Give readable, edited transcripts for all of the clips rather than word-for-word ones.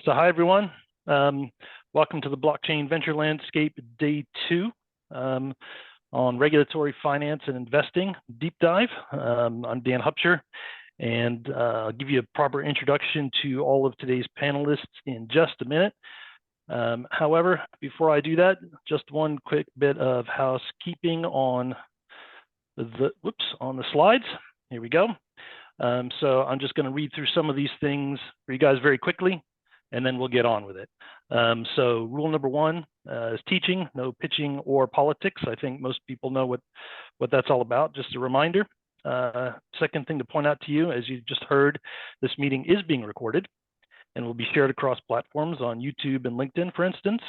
So hi, everyone. Welcome to the Blockchain Venture Landscape Day 2 on Regulatory Finance and Investing Deep Dive. I'm Dan Hupsher, and I'll give you a proper introduction to all of today's panelists in just a minute. However, before I do that, just one quick bit of housekeeping on the slides. Here we go. So I'm just going to read through some of these things for you guys very quickly, and then we'll get on with it. So rule number one is teaching, no pitching or politics. I think most people know what that's all about. Just a reminder. Second thing to point out to you, as you just heard, this meeting is being recorded and will be shared across platforms on YouTube and LinkedIn, for instance.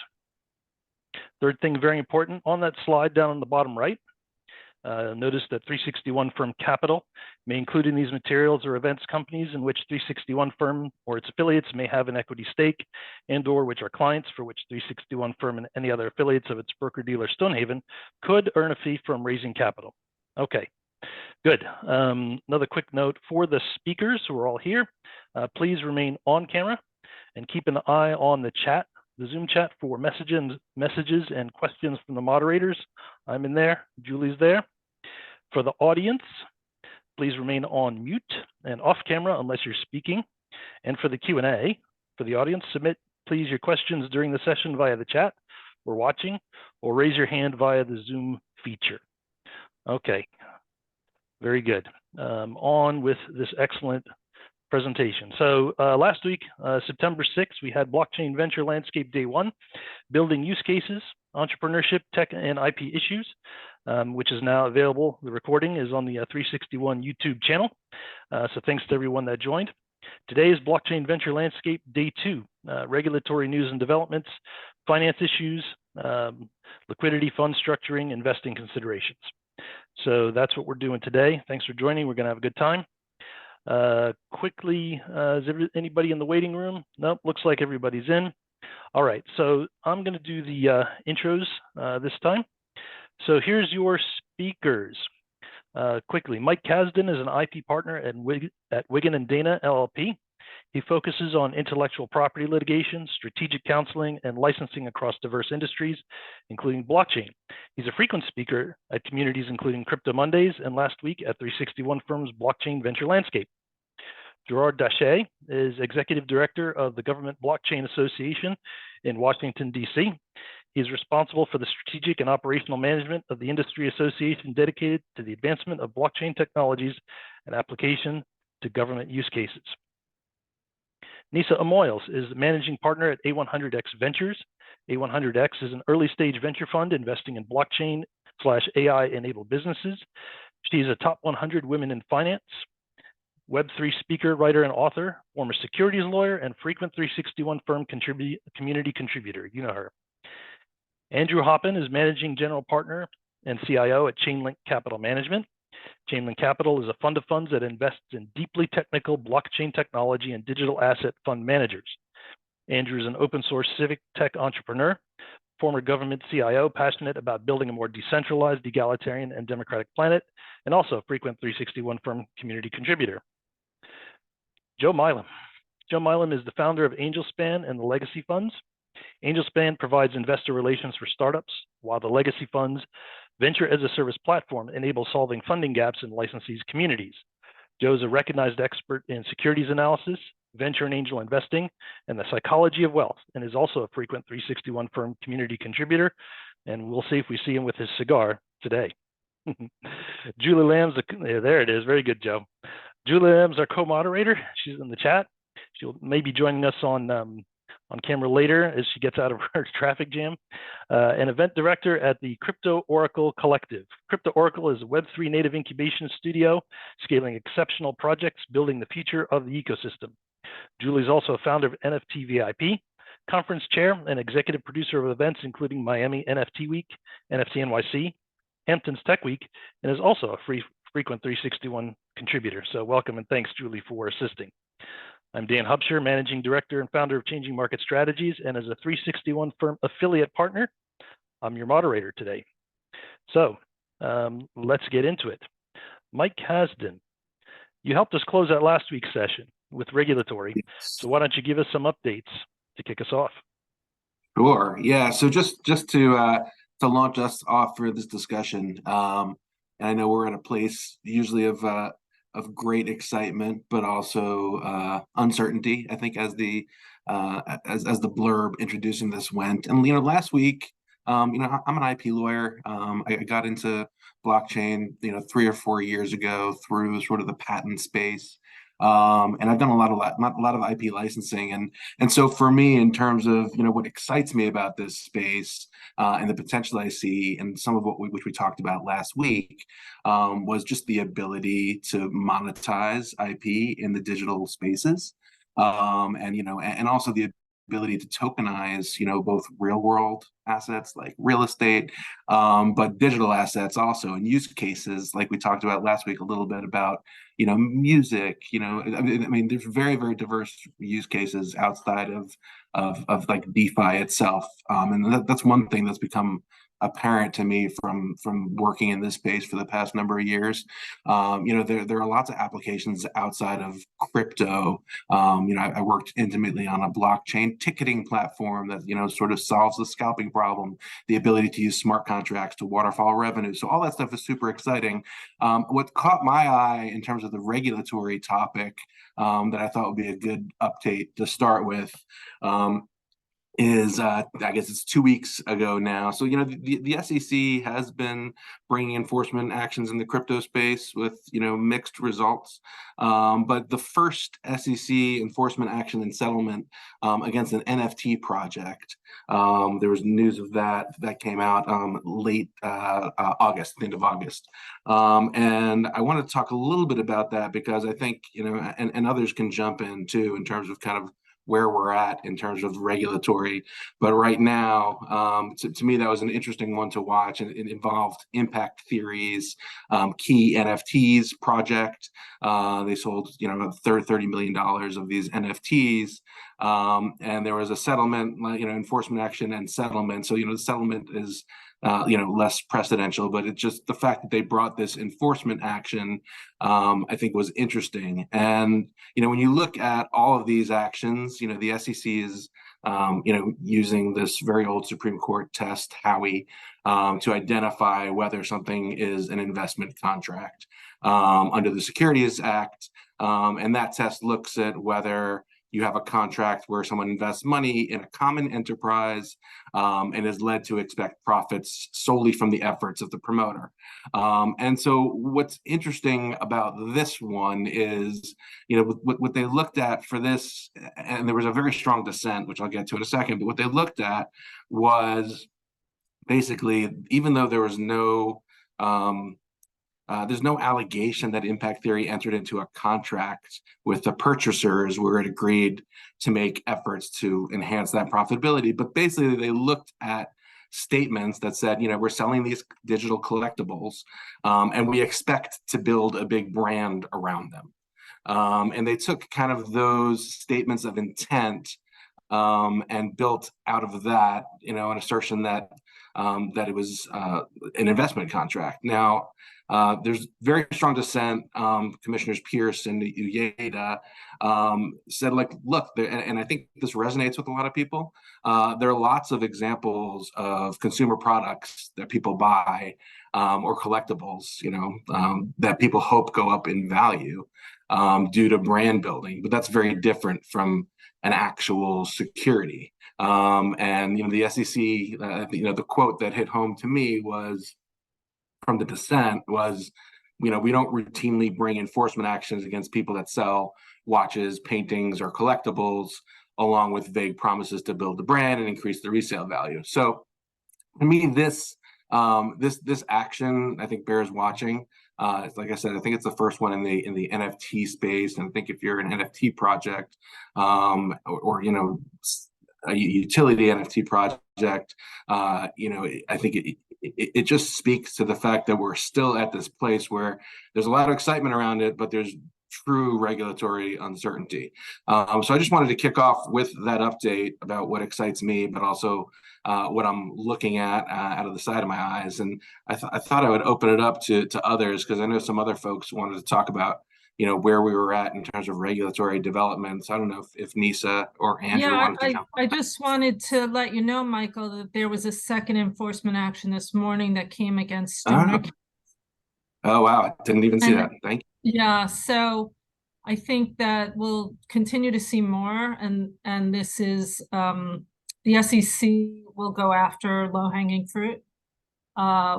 Third thing, very important, on that slide down on the bottom right, notice that 361 Firm Capital may include in these materials or events companies in which 361 Firm or its affiliates may have an equity stake and or which are clients for which 361 Firm and any other affiliates of its broker-dealer Stonehaven could earn a fee from raising capital. Okay, good. Another quick note for the speakers who are all here, please remain on camera and keep an eye on the chat, the Zoom chat, for messages and questions from the moderators. I'm in there, Julie's there. For the audience, please remain on mute and off camera unless you're speaking. And for the Q&A, for the audience, submit please your questions during the session via the chat or watching, or raise your hand via the Zoom feature. Okay, very good. On with this excellent presentation. So last week, September 6th, we had Blockchain Venture Landscape Day 1, Building Use Cases, Entrepreneurship, Tech, and IP Issues, which is now available. The recording is on the 361 YouTube channel. So thanks to everyone that joined. Today is Blockchain Venture Landscape Day 2, Regulatory News and Developments, Finance Issues, Liquidity, Fund Structuring, Investing Considerations. So that's what we're doing today. Thanks for joining. We're going to have a good time. Quickly, is anybody in the waiting room? Nope, looks like everybody's in. All right, so I'm going to do the intros this time. So here's your speakers. Quickly, Mike Kasdan is an IP partner at Wigan & Dana LLP. He focuses on intellectual property litigation, strategic counseling, and licensing across diverse industries, including blockchain. He's a frequent speaker at communities including Crypto Mondays and last week at 361 Firm's Blockchain Venture Landscape. Gerard Daché is Executive Director of the Government Blockchain Association in Washington, D.C. He's responsible for the strategic and operational management of the industry association dedicated to the advancement of blockchain technologies and application to government use cases. Nisa Amoyles is the managing partner at A100X Ventures. A100X is an early stage venture fund investing in blockchain/AI enabled businesses. She's a top 100 women in finance, Web3 speaker, writer, and author, former securities lawyer, and frequent 361 Firm community contributor. You know her. Andrew Hoppin is managing general partner and CIO at Chainlink Capital Management. Chainlink Capital is a fund of funds that invests in deeply technical blockchain technology and digital asset fund managers. Andrew is an open source civic tech entrepreneur, former government CIO, passionate about building a more decentralized, egalitarian, and democratic planet, and also a frequent 361 Firm community contributor. Joe Milam. Joe Milam is the founder of AngelSpan and the Legacy Funds. AngelSpan provides investor relations for startups, while the Legacy Funds Venture as a Service platform enables solving funding gaps in licensees' communities. Joe is a recognized expert in securities analysis, venture and angel investing, and the psychology of wealth, and is also a frequent 361 Firm community contributor. And we'll see if we see him with his cigar today. Julie Lamb's, there it is. Very good, Joe. Julie Lamb's our co-moderator. She's in the chat. She'll maybe joining us on camera later as she gets out of her traffic jam. An event director at the Crypto Oracle Collective. Crypto Oracle is a Web3 native incubation studio, scaling exceptional projects, building the future of the ecosystem. Julie's also a founder of NFT VIP, conference chair and executive producer of events including Miami NFT Week, NFT NYC, Hamptons Tech Week, and is also a frequent 361 contributor. So welcome and thanks, Julie, for assisting. I'm Dan Hupsher, Managing Director and founder of Changing Market Strategies, and as a 361 Firm affiliate partner, I'm your moderator today. So let's get into it. Mike Kasdan, you helped us close out last week's session with regulatory. So why don't you give us some updates to kick us off. Sure. Yeah. So just to launch us off for this discussion, and I know we're at a place usually of great excitement, but also uncertainty. I think as the blurb introducing this went, and last week, I'm an IP lawyer. I got into blockchain, 3 or 4 years ago through sort of the patent space. And I've done a lot of IP licensing, and so for me, in terms of what excites me about this space and the potential I see, and some of which we talked about last week, was just the ability to monetize IP in the digital spaces, and also the ability to tokenize, both real world assets like real estate, but digital assets also, and use cases like we talked about last week a little bit about, music. I mean, there's very, very diverse use cases outside of like DeFi itself, and that's one thing that's become apparent to me from working in this space for the past number of years. There are lots of applications outside of crypto. I worked intimately on a blockchain ticketing platform that sort of solves the scalping problem, the ability to use smart contracts to waterfall revenue. So all that stuff is super exciting. What caught my eye in terms of the regulatory topic, that I thought would be a good update to start with, is I guess it's 2 weeks ago now. So the SEC has been bringing enforcement actions in the crypto space with mixed results. But the first SEC enforcement action and settlement against an NFT project, there was news of that came out late August, the end of August. And I want to talk a little bit about that because I think and others can jump in too in terms of kind of where we're at in terms of regulatory. But right now, to me, that was an interesting one to watch, and it involved impact theories, key NFTs project. They sold, $30 million of these NFTs. And there was a settlement, enforcement action and settlement. So, the settlement is less precedential, but it's just the fact that they brought this enforcement action, I think was interesting. And, when you look at all of these actions, the SEC is, using this very old Supreme Court test, Howey, to identify whether something is an investment contract under the Securities Act. And that test looks at whether you have a contract where someone invests money in a common enterprise and is led to expect profits solely from the efforts of the promoter. And so what's interesting about this one is, what they looked at for this, and there was a very strong dissent, which I'll get to in a second, but what they looked at was basically, even though there was there's no allegation that impact theory entered into a contract with the purchasers where it agreed to make efforts to enhance that profitability. But basically, they looked at statements that said, we're selling these digital collectibles, and we expect to build a big brand around them. And they took kind of those statements of intent and built out of that, an assertion that it was an investment contract. Now, there's very strong dissent. Commissioners Pierce and Ueda said, look, and I think this resonates with a lot of people. There are lots of examples of consumer products that people buy or collectibles, that people hope go up in value due to brand building, but that's very different from an actual security. And the SEC, the quote that hit home to me was from the dissent was, we don't routinely bring enforcement actions against people that sell watches, paintings, or collectibles, along with vague promises to build the brand and increase the resale value. So, to me, this action, I think, bears watching. Like I said, I think it's the first one in the NFT space, and I think if you're an NFT project, or a utility NFT project, I think it just speaks to the fact that we're still at this place where there's a lot of excitement around it, but there's true regulatory uncertainty. So I just wanted to kick off with that update about what excites me, but also what I'm looking at out of the side of my eyes. And I thought I would open it up to others, because I know some other folks wanted to talk about where we were at in terms of regulatory developments. I don't know if Nisa or Andrew Yeah, wanted to jump I on that. just wanted to let you know, Michael, that there was a second enforcement action this morning that came against Stoner. Oh, oh wow, I didn't even see And that. Thank yeah, so I think that we'll continue to see more, and this is the SEC will go after low-hanging fruit,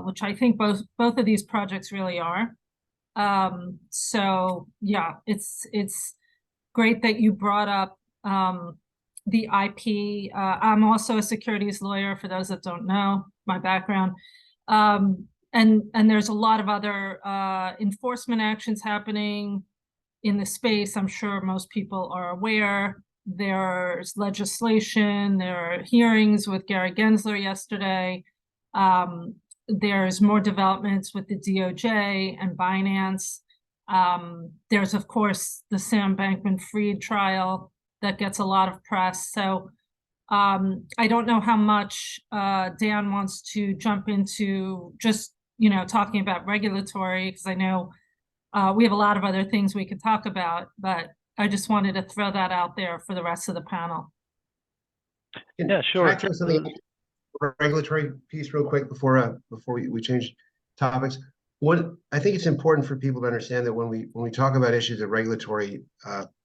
which I think both of these projects really are. So yeah, it's great that you brought up the IP. I'm also a securities lawyer, for those that don't know my background. And there's a lot of other enforcement actions happening in the space. I'm sure most people are aware. There's legislation, there are hearings with Gary Gensler yesterday. Um, there's more developments with the DOJ and Binance. There's, of course, the Sam Bankman-Fried trial that gets a lot of press. So I don't know how much Dan wants to jump into just, talking about regulatory, because I know we have a lot of other things we could talk about, but I just wanted to throw that out there for the rest of the panel. Yeah, Can I sure. throw something regulatory piece real quick before we change topics? One, I think it's important for people to understand that when we talk about issues of regulatory,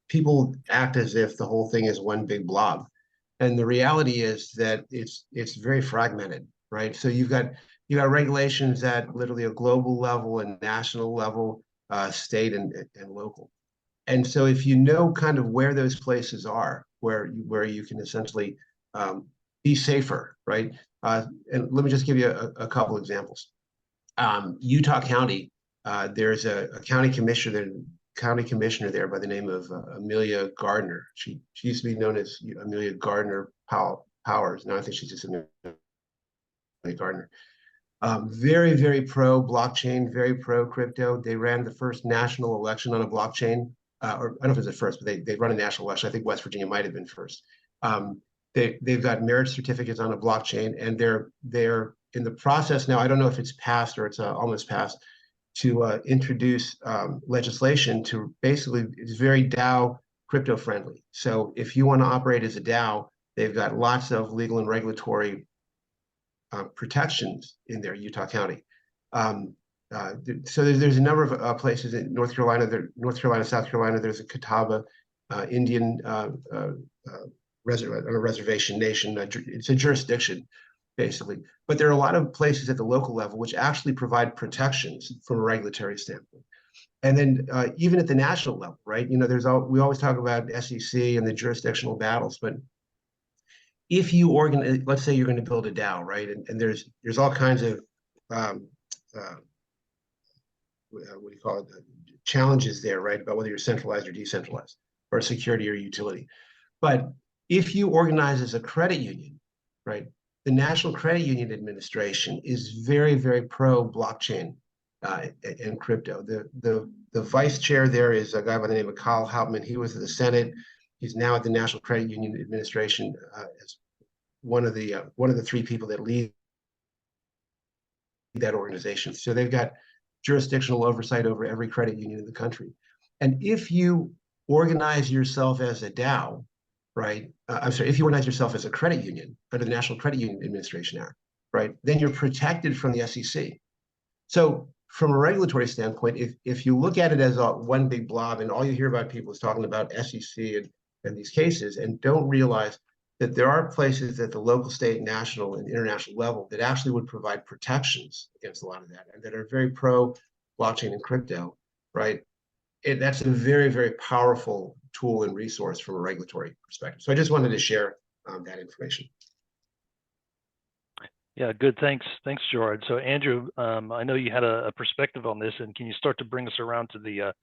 people act as if the whole thing is one big blob, and the reality is that it's very fragmented, right? So you've got regulations at literally a global level and national level, state and local. And so if you know kind of where those places are, where you can essentially be safer, right? And let me just give you a couple examples. Utah County, there's a county commissioner there by the name of Amelia Gardner. She used to be known as Amelia Gardner Powers. Now I think she's just Amelia Gardner. Very, very pro blockchain, very pro crypto. They ran the first national election on a blockchain, or I don't know if it was the first, but they run a national election. I think West Virginia might have been first. They've got marriage certificates on a blockchain, and they're in the process now. I don't know if it's passed or it's almost passed to introduce legislation to basically, it's very DAO crypto friendly. So if you want to operate as a DAO, they've got lots of legal and regulatory protections in there, Utah County. So there's a number of places in North Carolina, South Carolina. There's a Catawba Indian reservation nation. It's a jurisdiction, basically. But there are a lot of places at the local level which actually provide protections from a regulatory standpoint. And then even at the national level, right? We always talk about SEC and the jurisdictional battles, but if you organize, let's say you're going to build a DAO, right? And there's all kinds of what do you call it, challenges there, right? About whether you're centralized or decentralized, or security or utility. But if you organize as a credit union, right? The National Credit Union Administration is very, very pro blockchain and crypto. The vice chair there is a guy by the name of Kyle Hauptman. He was in the Senate. He's now at the National Credit Union Administration as one of the three people that lead that organization. So they've got jurisdictional oversight over every credit union in the country. And if you organize yourself as a DAO, right? If you organize yourself as a credit union under the National Credit Union Administration Act, right? Then you're protected from the SEC. So from a regulatory standpoint, if you look at it as one big blob, and all you hear about people is talking about SEC and these cases, and don't realize that there are places at the local, state, national, and international level that actually would provide protections against a lot of that, and that are very pro blockchain and crypto, right? That's a very, very powerful tool and resource from a regulatory perspective. So I just wanted to share that information. Yeah, good. Thanks, Gerard. So Andrew, I know you had a perspective on this, and can you start to bring us around to the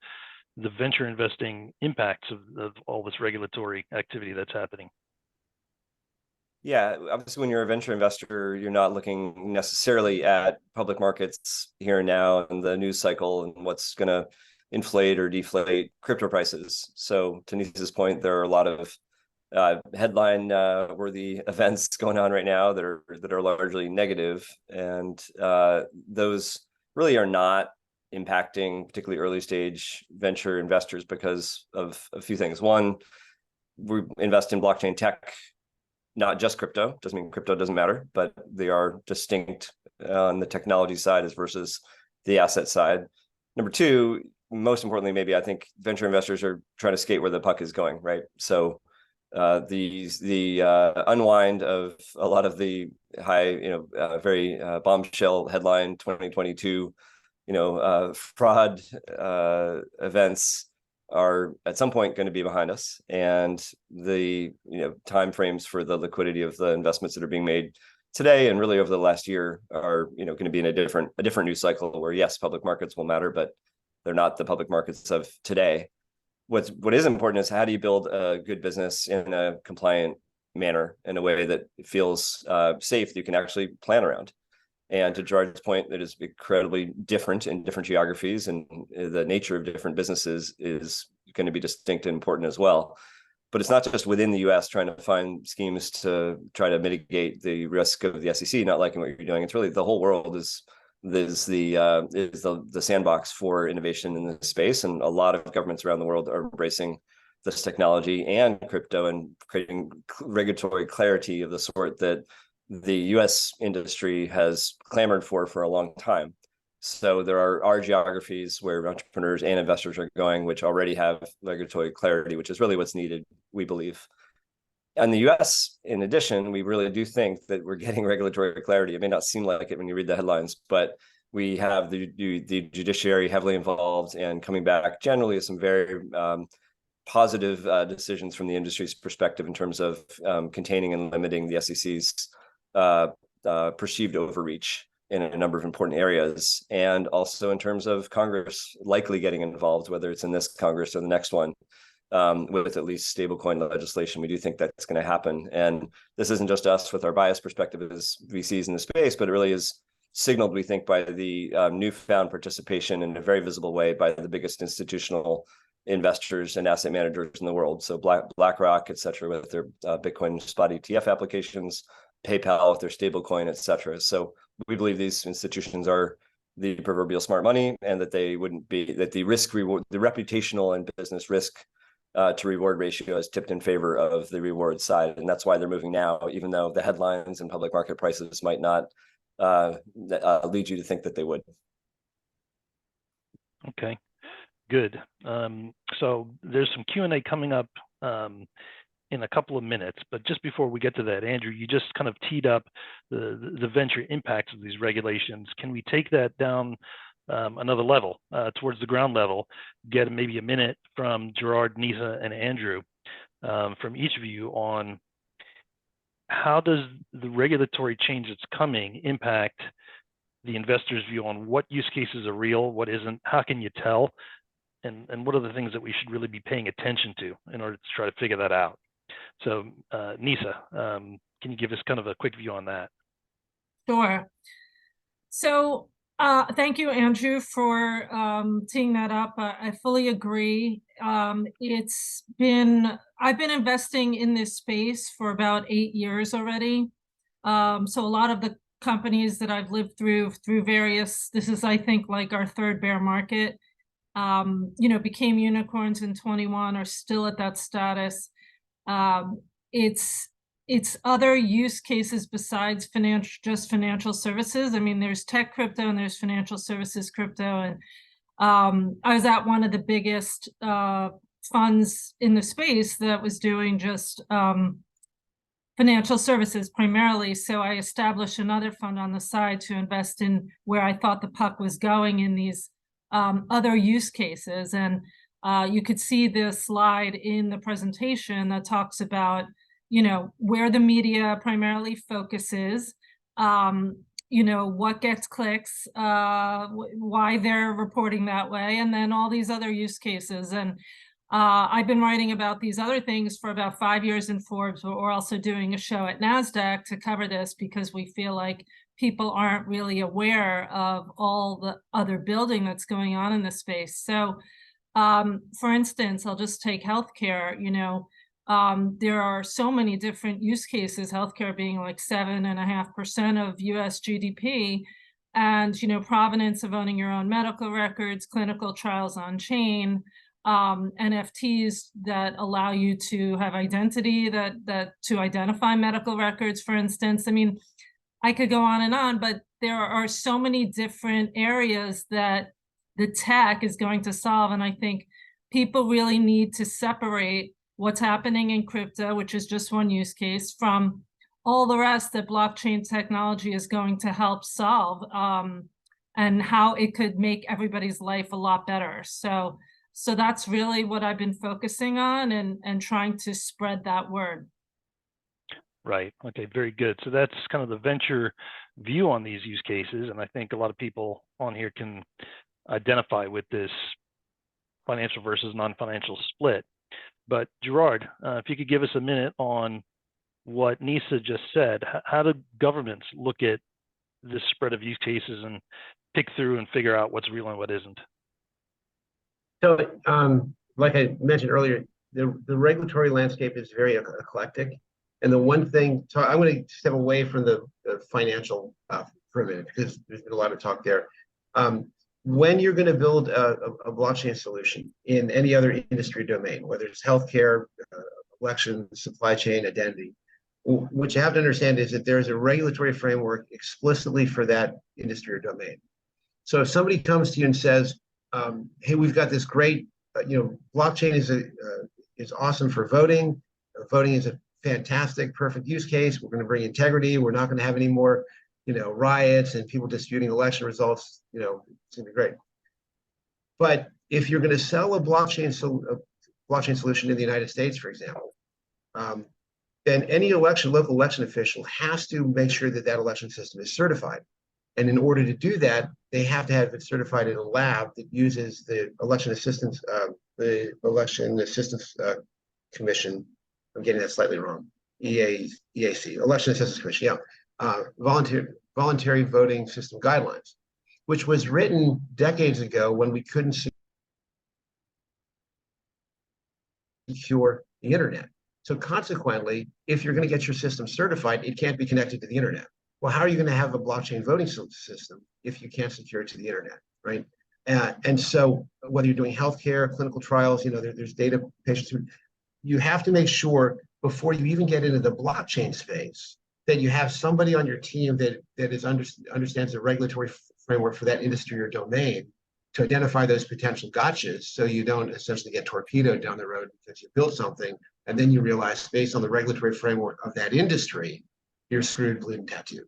venture investing impacts of all this regulatory activity that's happening? Yeah, obviously, when you're a venture investor, you're not looking necessarily at public markets here and now and the news cycle and what's going to inflate or deflate crypto prices. So to Nisa's point, there are a lot of headline worthy events going on right now that are largely negative, and those really are not impacting particularly early stage venture investors because of a few things. One, we invest in blockchain tech, not just crypto. Doesn't mean crypto doesn't matter, but they are distinct on the technology side as versus the asset side. Number two, most importantly, maybe I think venture investors are trying to skate where the puck is going, right? So the unwind of a lot of the high, very bombshell headline 2022, fraud events are at some point going to be behind us, and the time frames for the liquidity of the investments that are being made today and really over the last year are going to be in a different news cycle where yes, public markets will matter, but they're not the public markets of today. What is important is how do you build a good business in a compliant manner in a way that feels safe that you can actually plan around. And to Gerard's point, it is incredibly different in different geographies, and the nature of different businesses is going to be distinct and important as well. But it's not just within the U.S. trying to find schemes to try to mitigate the risk of the SEC not liking what you're doing. It's really the whole world is the sandbox for innovation in this space, and a lot of governments around the world are embracing this technology and crypto and creating regulatory clarity of the sort that the U.S. industry has clamored for a long time. So there are geographies where entrepreneurs and investors are going, which already have regulatory clarity, which is really what's needed, we believe. And the U.S., in addition, we really do think that we're getting regulatory clarity. It may not seem like it when you read the headlines, but we have the judiciary heavily involved and coming back generally with some very positive decisions from the industry's perspective in terms of containing and limiting the SEC's perceived overreach in a number of important areas, and also in terms of Congress likely getting involved, whether it's in this Congress or the next one, with at least stablecoin legislation. We do think that's going to happen. And this isn't just us with our biased perspective as VCs in the space, but it really is signaled, we think, by the newfound participation in a very visible way by the biggest institutional investors and asset managers in the world. So BlackRock, et cetera, with their Bitcoin spot ETF applications, PayPal with their stablecoin, et cetera. So we believe these institutions are the proverbial smart money, and that they wouldn't be, that the risk reward, the reputational and business risk to reward ratio is tipped in favor of the reward side. And that's why they're moving now, even though the headlines and public market prices might not lead you to think that they would. Okay, good. So there's some Q&A coming up in a couple of minutes, but just before we get to that, Andrew, you just kind of teed up the venture impacts of these regulations. Can we take that down another level towards the ground level, get maybe a minute from Gerard, Nisa, and Andrew from each of you on how does the regulatory change that's coming impact the investor's view on what use cases are real, what isn't, how can you tell, and what are the things that we should really be paying attention to in order to try to figure that out? So Nisa, can you give us kind of a quick view on that? Sure. So thank you, Andrew, for teeing that up. I fully agree. I've been investing in this space for about 8 years already. So a lot of the companies that I've lived through various, this is, I think, like our third bear market, became unicorns in 21, are still at that status. It's other use cases besides financial services. I mean, there's tech crypto and there's financial services crypto. And I was at one of the biggest funds in the space that was doing just financial services primarily. So I established another fund on the side to invest in where I thought the puck was going in these other use cases. And you could see this slide in the presentation that talks about, where the media primarily focuses, what gets clicks, why they're reporting that way, and then all these other use cases. And I've been writing about these other things for about 5 years in Forbes, but we're also doing a show at NASDAQ to cover this because we feel like people aren't really aware of all the other building that's going on in the space. So, for instance, I'll just take healthcare. There are so many different use cases, healthcare being like 7.5% of US GDP. and, provenance of owning your own medical records, clinical trials on chain, NFTs that allow you to have identity that to identify medical records, for instance. I mean, I could go on and on, but there are so many different areas that the tech is going to solve. And I think people really need to separate what's happening in crypto, which is just one use case, from all the rest that blockchain technology is going to help solve, and how it could make everybody's life a lot better. So that's really what I've been focusing on, and trying to spread that word. Right. Okay, very good. So that's kind of the venture view on these use cases. And I think a lot of people on here can identify with this financial versus non-financial split. But Gerard, if you could give us a minute on what Nisa just said, how do governments look at this spread of use cases and pick through and figure out what's real and what isn't? So, like I mentioned earlier, the regulatory landscape is very eclectic. And the one thing, so I'm going to step away from the financial for a minute, because there's been a lot of talk there. When you're going to build a blockchain solution in any other industry domain, whether it's healthcare, election, supply chain, identity, what you have to understand is that there's a regulatory framework explicitly for that industry or domain. So if somebody comes to you and says, hey, we've got this great, blockchain is awesome for voting. Voting is a fantastic, perfect use case. We're going to bring integrity. We're not going to have any more, riots and people disputing election results. It's going to be great. But if you're going to sell a blockchain solution in the United States, for example, then any local election official has to make sure that that election system is certified. And in order to do that, they have to have it certified in a lab that uses the Election Assistance Commission. I'm getting that slightly wrong. EAC, Election Assistance Commission, voluntary voting system guidelines, which was written decades ago when we couldn't secure the internet. So consequently, if you're going to get your system certified, it can't be connected to the internet. Well, how are you going to have a blockchain voting system if you can't secure it to the internet, right? And so whether you're doing healthcare, clinical trials, there's data patients, you have to make sure before you even get into the blockchain space that you have somebody on your team that understands the regulatory framework for that industry or domain to identify those potential gotchas, so you don't essentially get torpedoed down the road because you built something and then you realize, based on the regulatory framework of that industry, you're screwed, bleeding tattooed.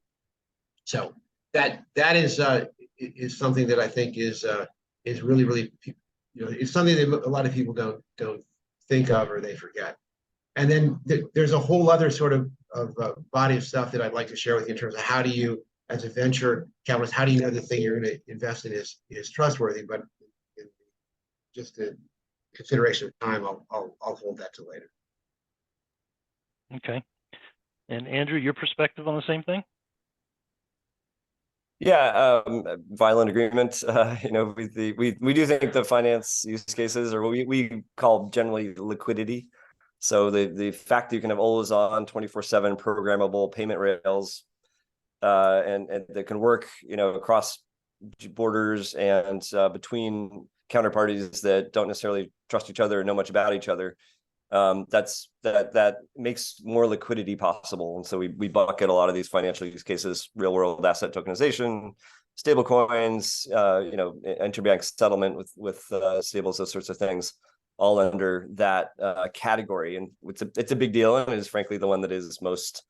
So that is something that I think is really, it's something that a lot of people don't think of, or they forget. And then there's a whole other sort of body of stuff that I'd like to share with you in terms of how do you, as a venture capitalist, how do you know the thing you're going to invest in is trustworthy? But just a consideration of time, I'll hold that to later. Okay. And Andrew, your perspective on the same thing? Yeah, violent agreement. We do think the finance use cases, or what we call generally liquidity. So the fact that you can have always on 24/7 programmable payment rails, and that can work, across borders and between counterparties that don't necessarily trust each other or know much about each other. That makes more liquidity possible. And so we bucket a lot of these financial use cases: real world asset tokenization, stable coins, interbank settlement with stables, those sorts of things, all under that category. And it's a big deal, and it is frankly the one that is most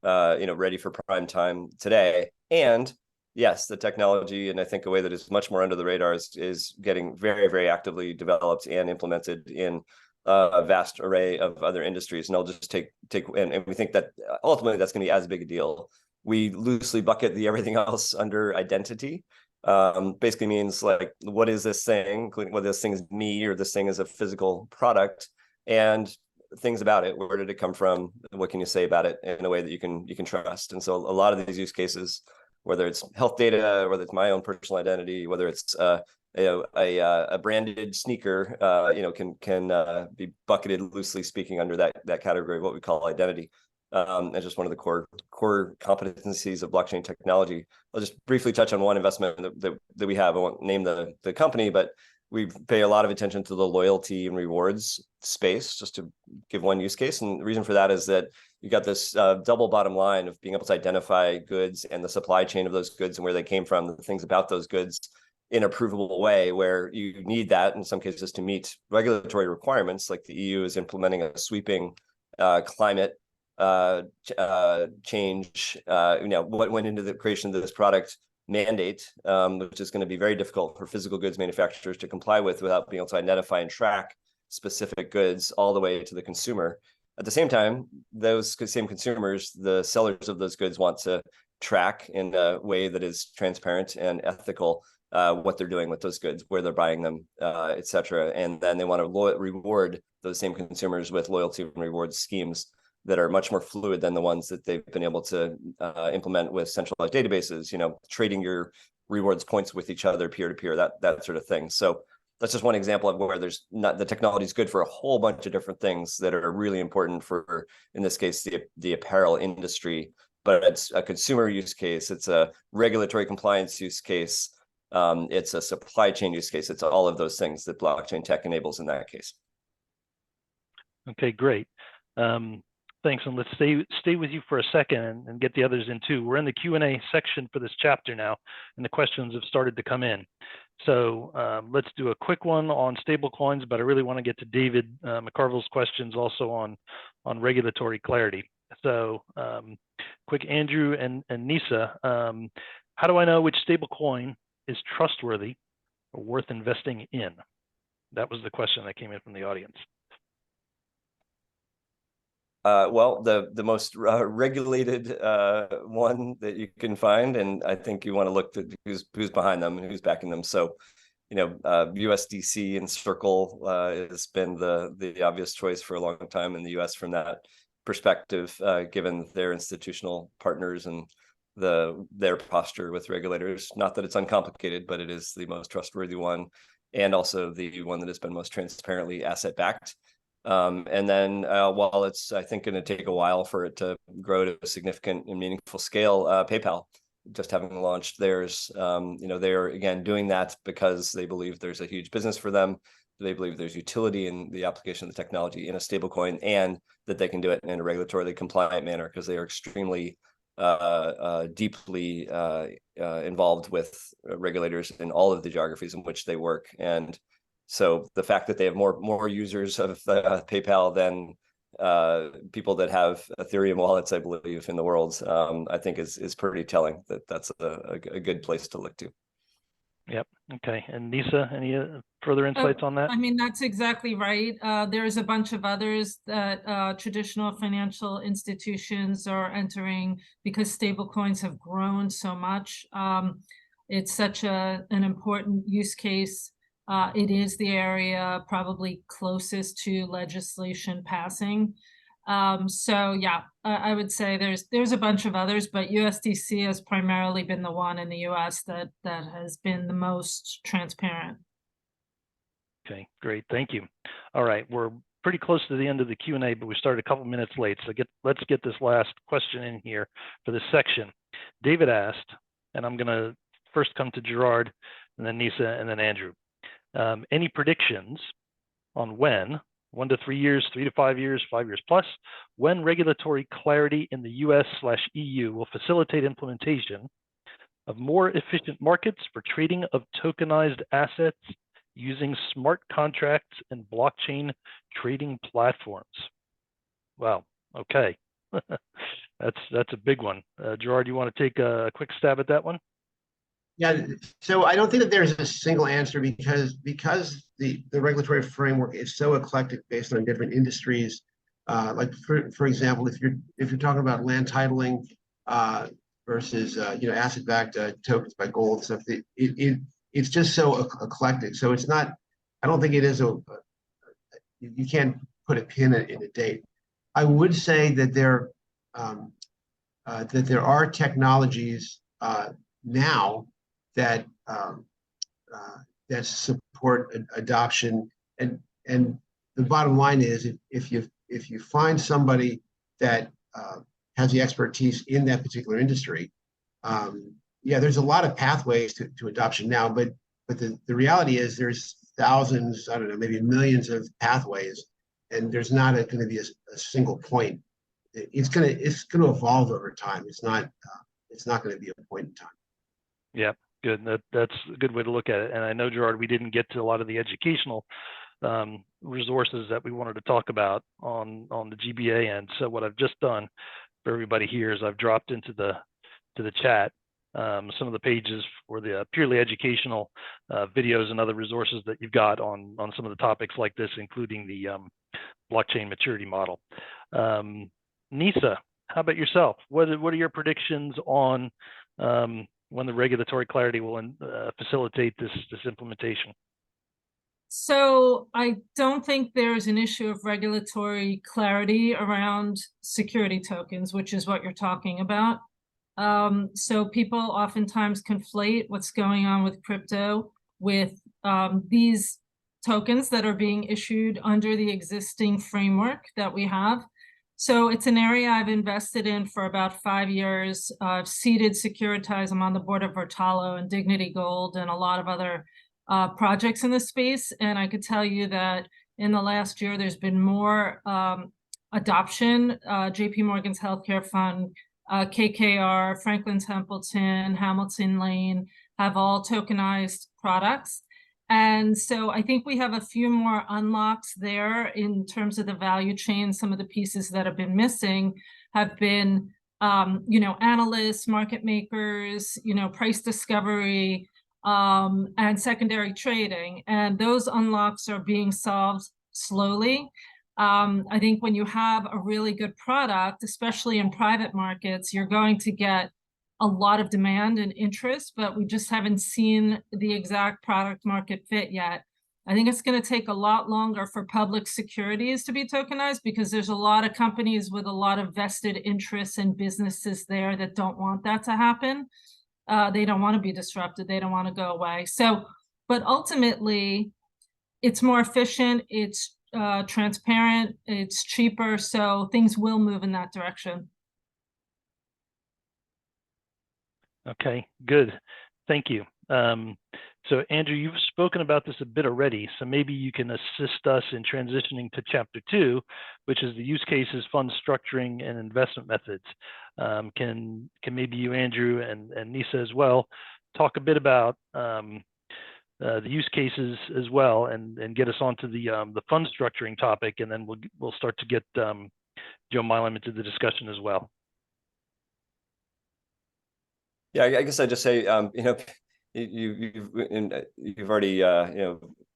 ready for prime time today. And yes, the technology, and I think a way that is much more under the radar, is getting very, very actively developed and implemented in a vast array of other industries. And I'll just take and we think that ultimately that's going to be as big a deal. We loosely bucket the everything else under identity. Basically means, like, what is this thing, including whether this thing is me or this thing is a physical product, and things about it. Where did it come from? What can you say about it in a way that you can trust? And so a lot of these use cases, whether it's health data, whether it's my own personal identity, whether it's a branded sneaker, can be bucketed, loosely speaking, under that category of what we call identity. as just one of the core competencies of blockchain technology. I'll just briefly touch on one investment that we have. I won't name the company, but we pay a lot of attention to the loyalty and rewards space, just to give one use case. And the reason for that is that you got this double bottom line of being able to identify goods and the supply chain of those goods and where they came from, the things about those goods in a provable way, where you need that in some cases to meet regulatory requirements. Like the EU is implementing a sweeping climate change, what went into the creation of this product mandate, which is going to be very difficult for physical goods manufacturers to comply with without being able to identify and track specific goods all the way to the consumer. At the same time, those same consumers, the sellers of those goods, want to track in a way that is transparent and ethical what they're doing with those goods, where they're buying them, et cetera. And then they want to reward those same consumers with loyalty and reward schemes that are much more fluid than the ones that they've been able to implement with centralized databases, trading your rewards points with each other peer-to-peer, that sort of thing. So that's just one example of where there's not, the technology is good for a whole bunch of different things that are really important for, in this case, the apparel industry, but it's a consumer use case, it's a regulatory compliance use case, it's a supply chain use case. It's all of those things that blockchain tech enables in that case. Okay, great. Thanks, and let's stay with you for a second and get the others in too. We're in the Q&A section for this chapter now, and the questions have started to come in. So let's do a quick one on stablecoins, but I really want to get to David McCarville's questions also on regulatory clarity. So quick, Andrew and Nisa, how do I know which stablecoin is trustworthy or worth investing in? That was the question that came in from the audience. Well, the most regulated one that you can find, and I think you want to look at who's behind them and who's backing them. So, USDC and Circle has been the obvious choice for a long time in the US from that perspective, given their institutional partners and their posture with regulators. Not that it's uncomplicated, but it is the most trustworthy one, and also the one that has been most transparently asset backed. And then while it's, I think, going to take a while for it to grow to a significant and meaningful scale, PayPal, just having launched theirs, they're, again, doing that because they believe there's a huge business for them. They believe there's utility in the application of the technology in a stablecoin, and that they can do it in a regulatorily compliant manner because they are extremely deeply involved with regulators in all of the geographies in which they work. And so the fact that they have more users of PayPal than people that have Ethereum wallets, I believe, in the world, I think is pretty telling that that's a good place to look to. Yep. Okay. And Nisa, any further insights on that? I mean, that's exactly right. There's a bunch of others that traditional financial institutions are entering because stablecoins have grown so much. It's such an important use case. It is the area probably closest to legislation passing. So yeah, I would say there's a bunch of others, but USDC has primarily been the one in the US that has been the most transparent. Okay, great, thank you. All right, we're pretty close to the end of the Q&A, but we started a couple minutes late, so let's get this last question in here for this section. David asked, and I'm gonna first come to Gerard, and then Nisa, and then Andrew. Any predictions on when, 1 to 3 years, 3 to 5 years, 5 years plus, when regulatory clarity in the US/EU will facilitate implementation of more efficient markets for trading of tokenized assets using smart contracts and blockchain trading platforms? Wow, okay. That's a big one. Gerard, you want to take a quick stab at that one? Yeah, so I don't think that there's a single answer because the regulatory framework is so eclectic based on different industries. Like for example, if you're talking about land titling versus asset-backed tokens by gold stuff, it's just so eclectic. So it's not. I don't think it is you can't put a pin in a date. I would say that there are technologies now that support adoption, and the bottom line is if you find somebody that has the expertise in that particular industry. Yeah, there's a lot of pathways to adoption now, but the reality is there's thousands, I don't know, maybe millions of pathways, and there's not going to be a single point. It's going to evolve over time. It's not going to be a point in time. Yeah, good. That's a good way to look at it. And I know, Gerard, we didn't get to a lot of the educational resources that we wanted to talk about on the GBA end. So what I've just done for everybody here is I've dropped into the chat some of the pages for the purely educational videos and other resources that you've got on some of the topics like this, including the blockchain maturity model. Nisa, how about yourself? What are your predictions on when the regulatory clarity will facilitate this implementation? So I don't think there's an issue of regulatory clarity around security tokens, which is what you're talking about. So people oftentimes conflate what's going on with crypto with these tokens that are being issued under the existing framework that we have. So it's an area I've invested in for about 5 years. I've seeded Securitize. I'm on the board of Vertalo and Dignity Gold and a lot of other projects in this space. And I could tell you that in the last year, there's been more adoption. JP Morgan's Healthcare Fund, KKR, Franklin Templeton, Hamilton Lane have all tokenized products. And so I think we have a few more unlocks there in terms of the value chain. Some of the pieces that have been missing have been, analysts, market makers, price discovery, and secondary trading. And those unlocks are being solved slowly. I think when you have a really good product, especially in private markets, you're going to get a lot of demand and interest, but we just haven't seen the exact product market fit yet. I think it's going to take a lot longer for public securities to be tokenized because there's a lot of companies with a lot of vested interests and businesses there that don't want that to happen. They don't want to be disrupted. They don't want to go away. So, but ultimately, it's more efficient. It's transparent. It's cheaper. So things will move in that direction. Okay, good. Thank you. So Andrew, you've spoken about this a bit already, so maybe you can assist us in transitioning to chapter 2, which is the use cases, fund structuring, and investment methods. Can maybe you, Andrew, and Nisa as well, talk a bit about the use cases as well, and get us onto the fund structuring topic, and then we'll start to get Joe Milam into the discussion as well. Yeah, I guess I'd just say, you've already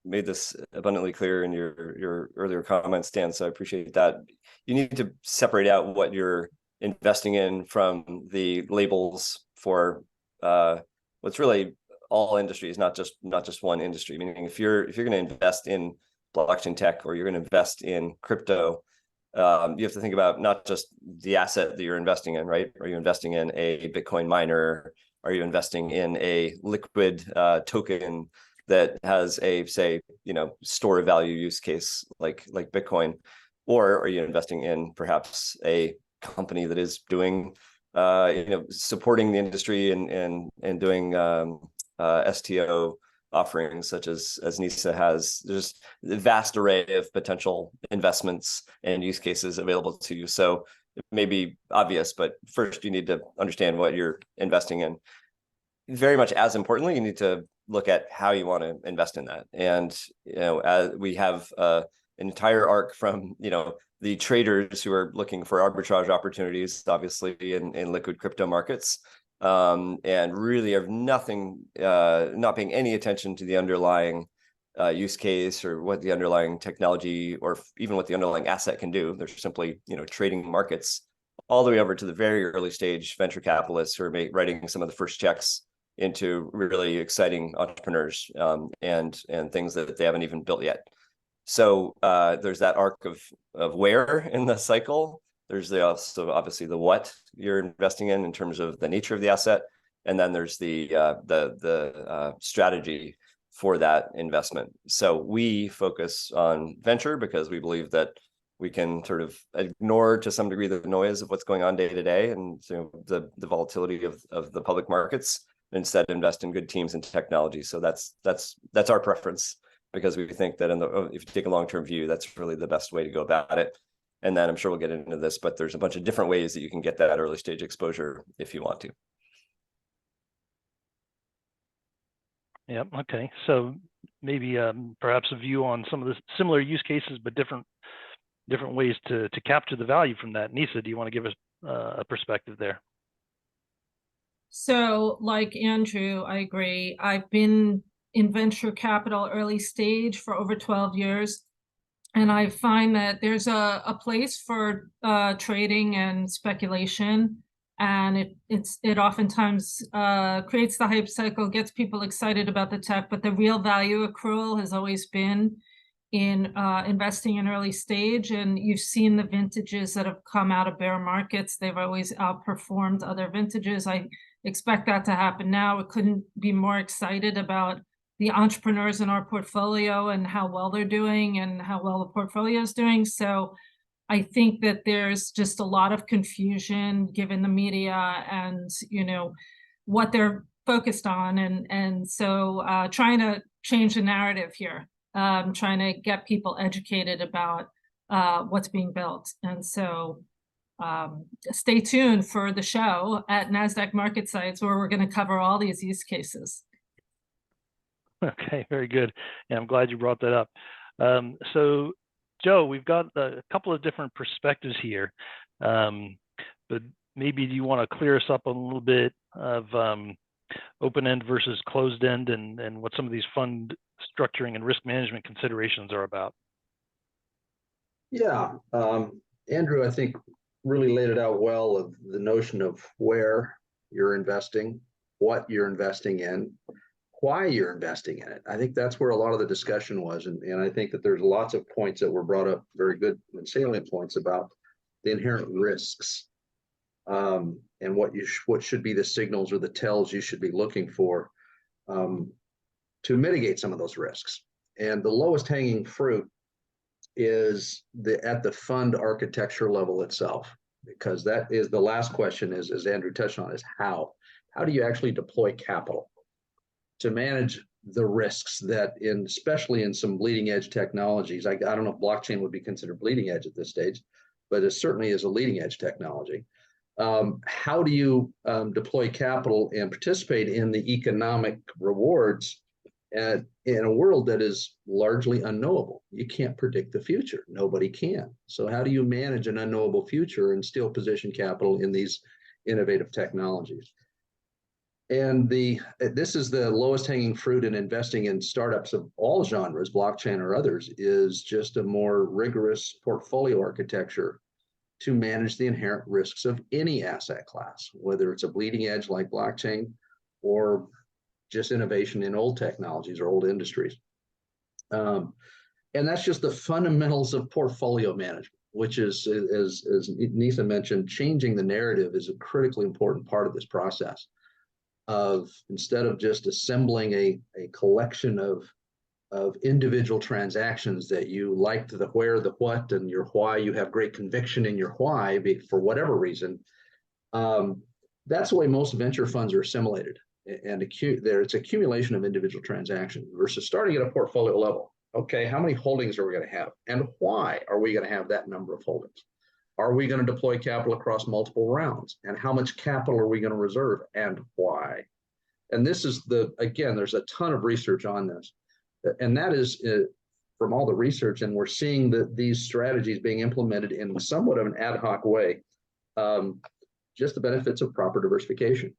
made this abundantly clear in your earlier comments, Dan. So I appreciate that. You need to separate out what you're investing in from the labels for what's really all industries, not just one industry. Meaning, if you're going to invest in blockchain tech or you're going to invest in crypto, you have to think about not just the asset that you're investing in, right? Are you investing in a Bitcoin miner? Are you investing in a liquid token that has a, say, store of value use case like Bitcoin? Or are you investing in perhaps a company that is doing, supporting the industry and doing STO offerings such as Nisa has? There's a vast array of potential investments and use cases available to you. So it may be obvious, but first you need to understand what you're investing in. Very much as importantly, you need to look at how you want to invest in that. And as we have an entire arc from the traders who are looking for arbitrage opportunities, obviously in liquid crypto markets, and really have not paying any attention to the underlying use case or what the underlying technology or even what the underlying asset can do. They're simply trading markets, all the way over to the very early stage venture capitalists who are writing some of the first checks into really exciting entrepreneurs and things that they haven't even built yet. So there's that arc of where in the cycle. There's also obviously the what you're investing in terms of the nature of the asset, and then there's the strategy for that investment. So we focus on venture because we believe that we can sort of ignore to some degree the noise of what's going on day to day and the volatility of the public markets, and instead invest in good teams and technology. So that's our preference, because we think that if you take a long-term view, that's really the best way to go about it. And then I'm sure we'll get into this, but there's a bunch of different ways that you can get that early stage exposure if you want to. Yep. Okay. So maybe perhaps a view on some of the similar use cases, but different ways to capture the value from that. Nisa, do you want to give us a perspective there? So, like Andrew, I agree. I've been in venture capital early stage for over 12 years. And I find that there's a place for trading and speculation. And it oftentimes creates the hype cycle, gets people excited about the tech, but the real value accrual has always been in investing in early stage. And you've seen the vintages that have come out of bear markets. They've always outperformed other vintages. I expect that to happen now. It couldn't be more excited about the entrepreneurs in our portfolio and how well they're doing and how well the portfolio is doing. So I think that there's just a lot of confusion given the media and, what they're focused on. And so trying to change the narrative here, trying to get people educated about what's being built. And so stay tuned for the show at NASDAQ Market Sites, where we're going to cover all these use cases. Okay, very good. Yeah, I'm glad you brought that up. So, Joe, we've got a couple of different perspectives here, but maybe do you want to clear us up a little bit of open-end versus closed-end and what some of these fund structuring and risk management considerations are about? Yeah, Andrew, I think really laid it out well, of the notion of where you're investing, what you're investing in, why you're investing in it. I think that's where a lot of the discussion was. And I think that there's lots of points that were brought up, very good and salient points about the inherent risks, and what should be the signals or the tells you should be looking for to mitigate some of those risks. And the lowest hanging fruit is at the fund architecture level itself, because that is the last question, is, as Andrew touched on, is how do you actually deploy capital to manage the risks that, especially in some bleeding edge technologies. I don't know if blockchain would be considered bleeding edge at this stage, but it certainly is a leading edge technology. How do you deploy capital and participate in the economic rewards in a world that is largely unknowable? You can't predict the future. Nobody can. So how do you manage an unknowable future and still position capital in these innovative technologies? And this is the lowest hanging fruit in investing in startups of all genres, blockchain or others, is just a more rigorous portfolio architecture to manage the inherent risks of any asset class, whether it's a bleeding edge like blockchain or just innovation in old technologies or old industries. And that's just the fundamentals of portfolio management, which is, as Nisa mentioned, changing the narrative is a critically important part of this process. Of, instead of just assembling a collection of individual transactions that you liked the where, the what, and your why, you have great conviction in your why for whatever reason, that's the way most venture funds are assimilated. And it's accumulation of individual transactions versus starting at a portfolio level. Okay, how many holdings are we going to have? And why are we going to have that number of holdings? Are we going to deploy capital across multiple rounds? And how much capital are we going to reserve and why? And this is again, there's a ton of research on this. And that is from all the research, and we're seeing that these strategies being implemented in somewhat of an ad hoc way, just the benefits of proper diversification.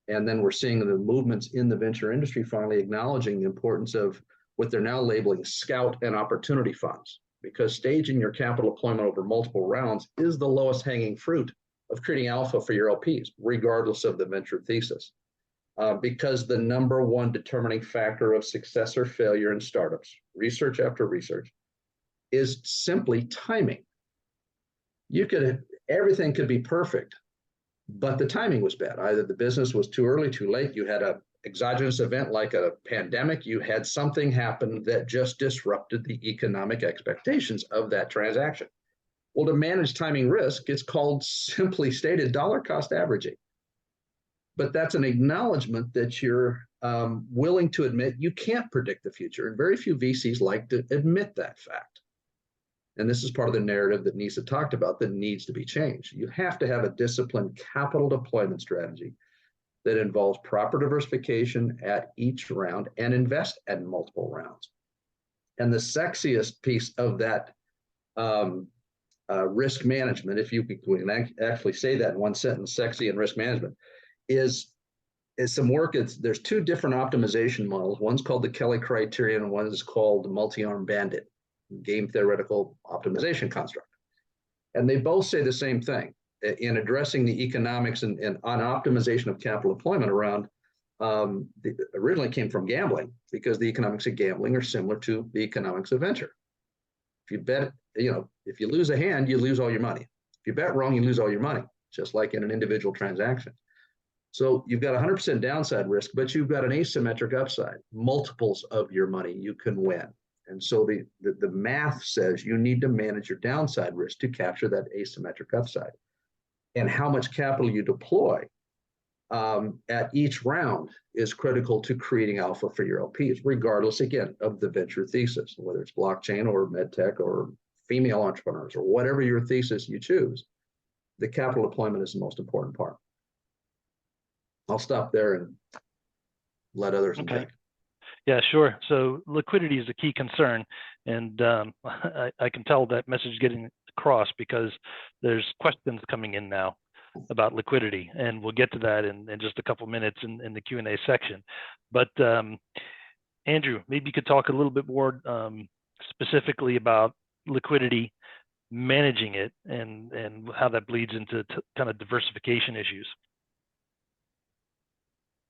And then we're seeing the movements in the venture industry finally acknowledging the importance of what they're now labeling scout and opportunity funds, because staging your capital deployment over multiple rounds is the lowest hanging fruit of creating alpha for your LPs, regardless of the venture thesis. Because the number one determining factor of success or failure in startups, research after research, is simply timing. Everything could be perfect, but the timing was bad. Either the business was too early, too late, you had an exogenous event like a pandemic, you had something happen that just disrupted the economic expectations of that transaction. Well, to manage timing risk, it's called, simply stated, dollar cost averaging. But that's an acknowledgement that you're willing to admit you can't predict the future. And very few VCs like to admit that fact. And this is part of the narrative that Nisa talked about that needs to be changed. You have to have a disciplined capital deployment strategy that involves proper diversification at each round and invest at multiple rounds. And the sexiest piece of that risk management, if you can actually say that in one sentence, sexy and risk management, is some work. There's two different optimization models. One's called the Kelly criterion, and one is called the multi-arm bandit, game theoretical optimization construct. And they both say the same thing in addressing the economics and on optimization of capital deployment around, originally came from gambling, because the economics of gambling are similar to the economics of venture. If you bet, if you lose a hand, you lose all your money. If you bet wrong, you lose all your money, just like in an individual transaction. So you've got 100% downside risk, but you've got an asymmetric upside, multiples of your money you can win. And so the math says you need to manage your downside risk to capture that asymmetric upside. And how much capital you deploy at each round is critical to creating alpha for your LPs, regardless, again, of the venture thesis, whether it's blockchain or medtech or female entrepreneurs or whatever your thesis you choose. The capital deployment is the most important part. I'll stop there and let others Okay. Yeah, sure. So liquidity is a key concern, and I can tell that message getting across because there's questions coming in now about liquidity, and we'll get to that in just a couple minutes in the Q&A section. But Andrew, maybe you could talk a little bit more specifically about liquidity, managing it, and how that bleeds into kind of diversification issues.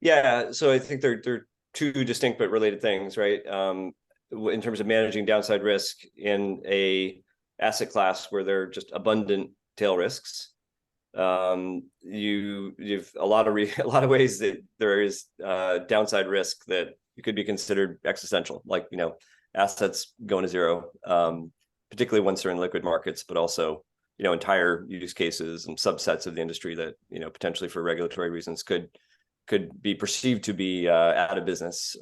Yeah, so I think they're two distinct but related things, right? In terms of managing downside risk in a asset class where there are just abundant tail risks, you've a lot of ways that there is downside risk that could be considered existential, like assets going to zero, particularly once they're in liquid markets, but also entire use cases and subsets of the industry that potentially for regulatory reasons could be perceived to be out of business,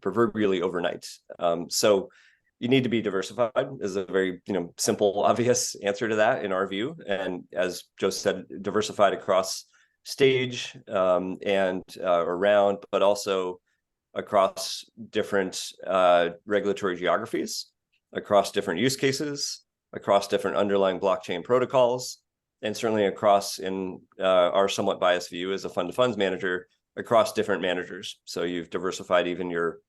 proverbially overnight. So you need to be diversified is a very, simple, obvious answer to that in our view. And as Joe said, diversified across stage and around, but also across different regulatory geographies, across different use cases, across different underlying blockchain protocols, and certainly across, in our somewhat biased view as a fund of funds manager, across different managers. So you've diversified even your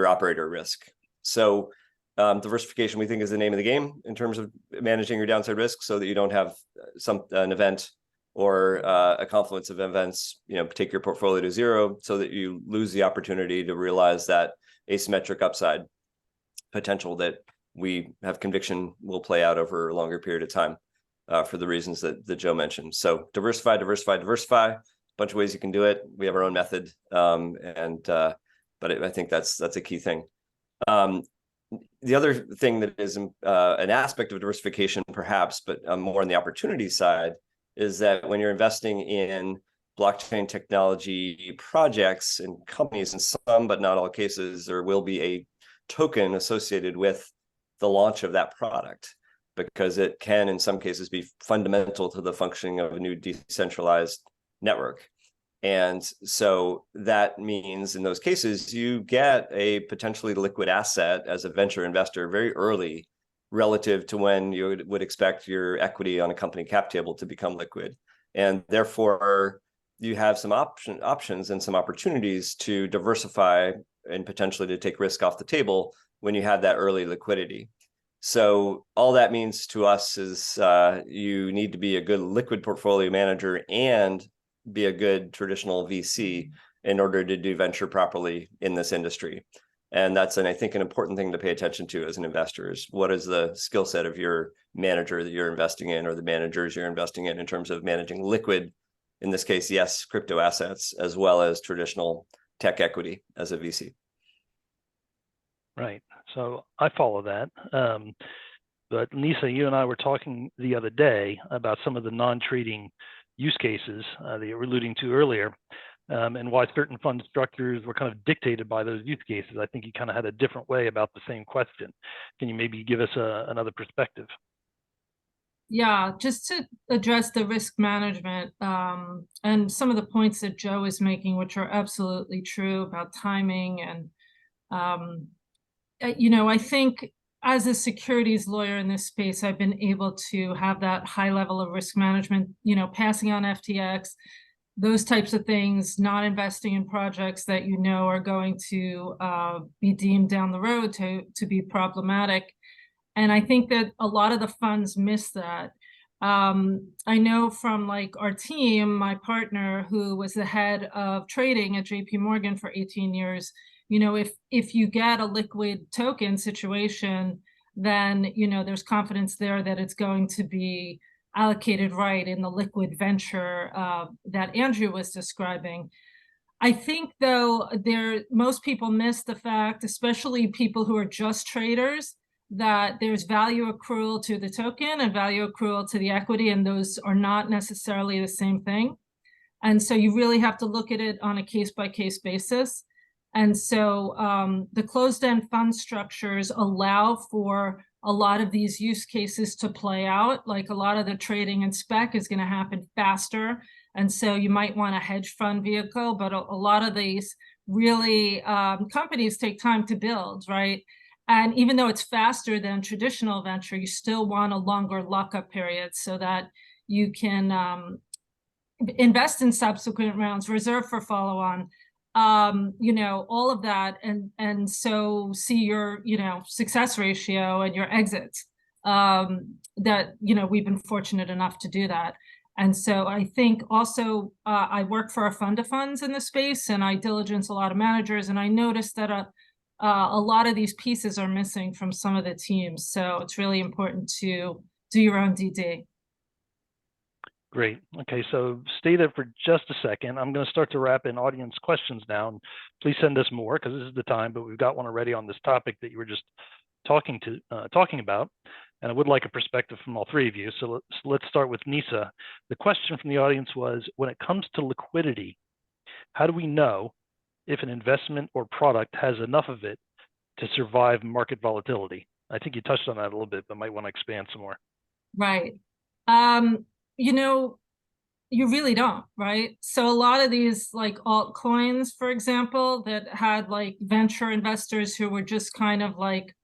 operator risk. So diversification, we think, is the name of the game in terms of managing your downside risk, so that you don't have an event or a confluence of events, take your portfolio to zero, so that you lose the opportunity to realize that asymmetric upside potential that we have conviction will play out over a longer period of time. For the reasons that Joe mentioned. So diversify, a bunch of ways you can do it. We have our own method. But I think that's a key thing. The other thing that is an aspect of diversification, perhaps, but more on the opportunity side, is that when you're investing in blockchain technology projects and companies, in some but not all cases, there will be a token associated with the launch of that product, because it can, in some cases, be fundamental to the functioning of a new decentralized network. And so that means in those cases, you get a potentially liquid asset as a venture investor very early relative to when you would expect your equity on a company cap table to become liquid. And therefore, you have some options and some opportunities to diversify and potentially to take risk off the table when you have that early liquidity. So all that means to us is you need to be a good liquid portfolio manager and be a good traditional VC in order to do venture properly in this industry. And that's, I think, an important thing to pay attention to as an investor is what is the skill set of your manager that you're investing in, or the managers you're investing in terms of managing liquid, in this case, yes, crypto assets, as well as traditional tech equity as a VC. Right. So I follow that. But Nisa, you and I were talking the other day about some of the non-trading use cases that you were alluding to earlier, and why certain fund structures were kind of dictated by those use cases. I think you kind of had a different way about the same question. Can you maybe give us another perspective? Yeah, just to address the risk management and some of the points that Joe is making, which are absolutely true about timing. And, I think as a securities lawyer in this space, I've been able to have that high level of risk management, passing on FTX, those types of things, not investing in projects that are going to be deemed down the road to be problematic. And I think that a lot of the funds miss that. I know from like our team, my partner, who was the head of trading at JP Morgan for 18 years, if you get a liquid token situation, then, there's confidence there that it's going to be allocated right in the liquid venture that Andrew was describing. I think, though, most people miss the fact, especially people who are just traders, that there's value accrual to the token and value accrual to the equity, and those are not necessarily the same thing. And so you really have to look at it on a case-by-case basis. And so the closed-end fund structures allow for a lot of these use cases to play out. Like a lot of the trading and spec is going to happen faster. And so you might want a hedge fund vehicle, but a lot of these really companies take time to build, right? And even though it's faster than traditional venture, you still want a longer lockup period so that you can invest in subsequent rounds, reserve for follow-on, all of that, and so see your, success ratio and your exits. That, we've been fortunate enough to do that. And so I think also I work for a fund of funds in the space, and I diligence a lot of managers, and I noticed that a lot of these pieces are missing from some of the teams. So it's really important to do your own DD. Great. Okay, so stay there for just a second. I'm going to start to wrap in audience questions now. And please send us more because this is the time, but we've got one already on this topic that you were just talking about. And I would like a perspective from all three of you. So let's start with Nisa. The question from the audience was, when it comes to liquidity, how do we know if an investment or product has enough of it to survive market volatility? I think you touched on that a little bit, but might want to expand some more. Right. You really don't, right? So a lot of these like altcoins, for example, that had like venture investors who were just kind of like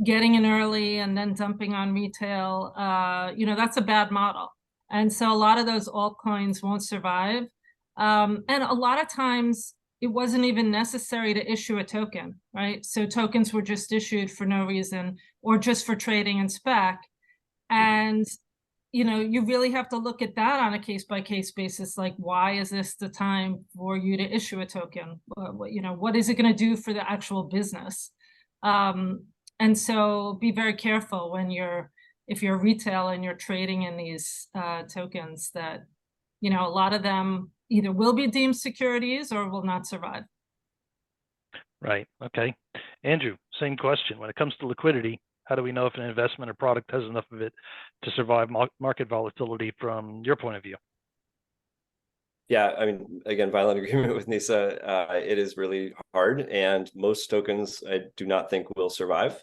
getting in early and then dumping on retail, that's a bad model. And so a lot of those altcoins won't survive. And a lot of times it wasn't even necessary to issue a token, right? So tokens were just issued for no reason or just for trading and spec. And you really have to look at that on a case-by-case basis. Like, why is this the time for you to issue a token? What is it going to do for the actual business? And so be very careful if you're retail and you're trading in these tokens that, a lot of them either will be deemed securities or will not survive. Right. Okay. Andrew, same question. When it comes to liquidity, how do we know if an investment or product has enough of it to survive market volatility from your point of view? Yeah, I mean, again, violent agreement with Nisa. It is really hard, and most tokens I do not think will survive.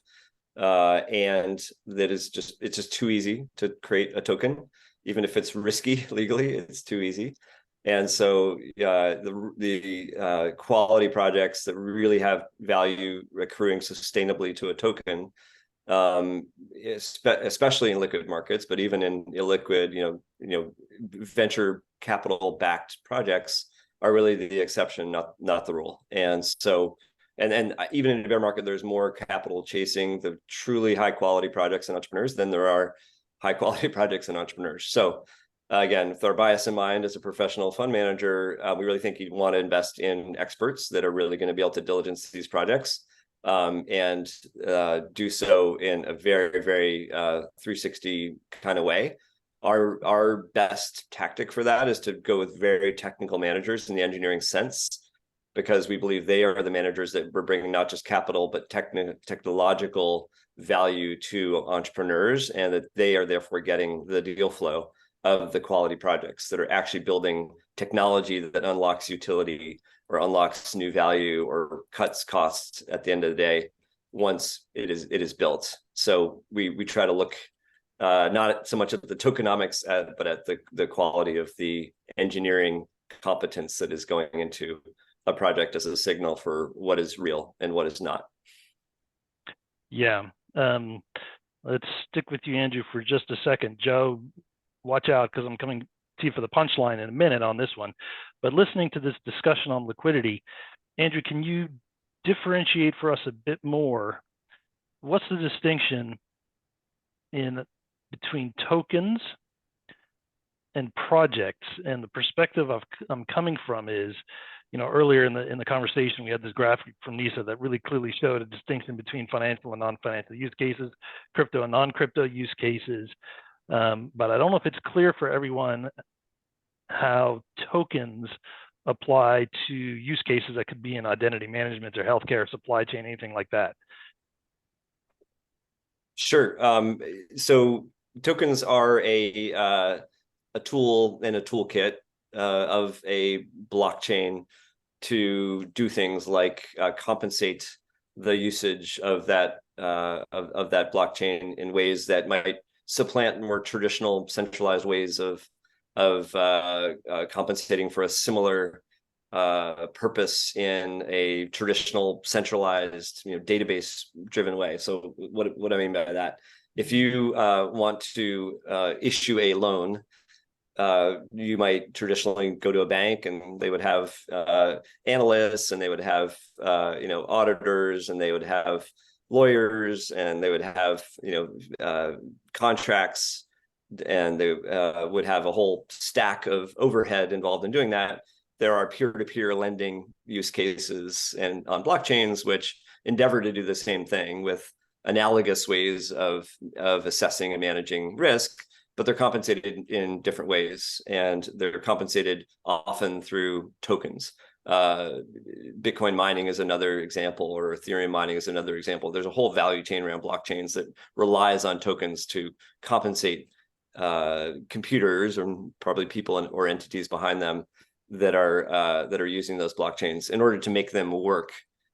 And it's just too easy to create a token, even if it's risky legally. It's too easy. And so the quality projects that really have value accruing sustainably to a token, especially in liquid markets, but even in illiquid, venture capital backed projects are really the exception, not the rule. And so, and even in a bear market, there's more capital chasing the truly high quality projects and entrepreneurs than there are high quality projects and entrepreneurs. So again, with our bias in mind as a professional fund manager, we really think you'd want to invest in experts that are really going to be able to diligence these projects. And do so in a very, very 360 kind of way. Our best tactic for that is to go with very technical managers in the engineering sense because we believe they are the managers that we're bringing not just capital, but technological value to entrepreneurs, and that they are therefore getting the deal flow of the quality projects that are actually building technology that unlocks utility or unlocks new value or cuts costs at the end of the day once it is built. So we try to look not so much at the tokenomics, but at the quality of the engineering competence that is going into a project as a signal for what is real and what is not. Yeah. Let's stick with you, Andrew, for just a second. Joe, watch out, because I'm coming to you for the punchline in a minute on this one. But listening to this discussion on liquidity, Andrew, can you differentiate for us a bit more? What's the distinction between tokens and projects? And the perspective I'm coming from is, earlier in the conversation, we had this graphic from Nisa that really clearly showed a distinction between financial and non-financial use cases, crypto and non-crypto use cases. But I don't know if it's clear for everyone how tokens apply to use cases that could be in identity management or healthcare, supply chain, anything like that. Sure. So tokens are a tool and a toolkit of a blockchain to do things like compensate the usage of that blockchain in ways that might supplant more traditional centralized ways of compensating for a similar purpose in a traditional centralized, database driven way. So what I mean by that, if you want to issue a loan, you might traditionally go to a bank and they would have analysts, and they would have auditors, and they would have lawyers, and they would have contracts, and they would have a whole stack of overhead involved in doing that. There are peer-to-peer lending use cases and on blockchains which endeavor to do the same thing with analogous ways of assessing and managing risk, but they're compensated in different ways, and they're compensated often through tokens. Bitcoin mining is another example, or Ethereum mining is another example. There's a whole value chain around blockchains that relies on tokens to compensate computers, or probably people or entities behind them that are using those blockchains in order to make them work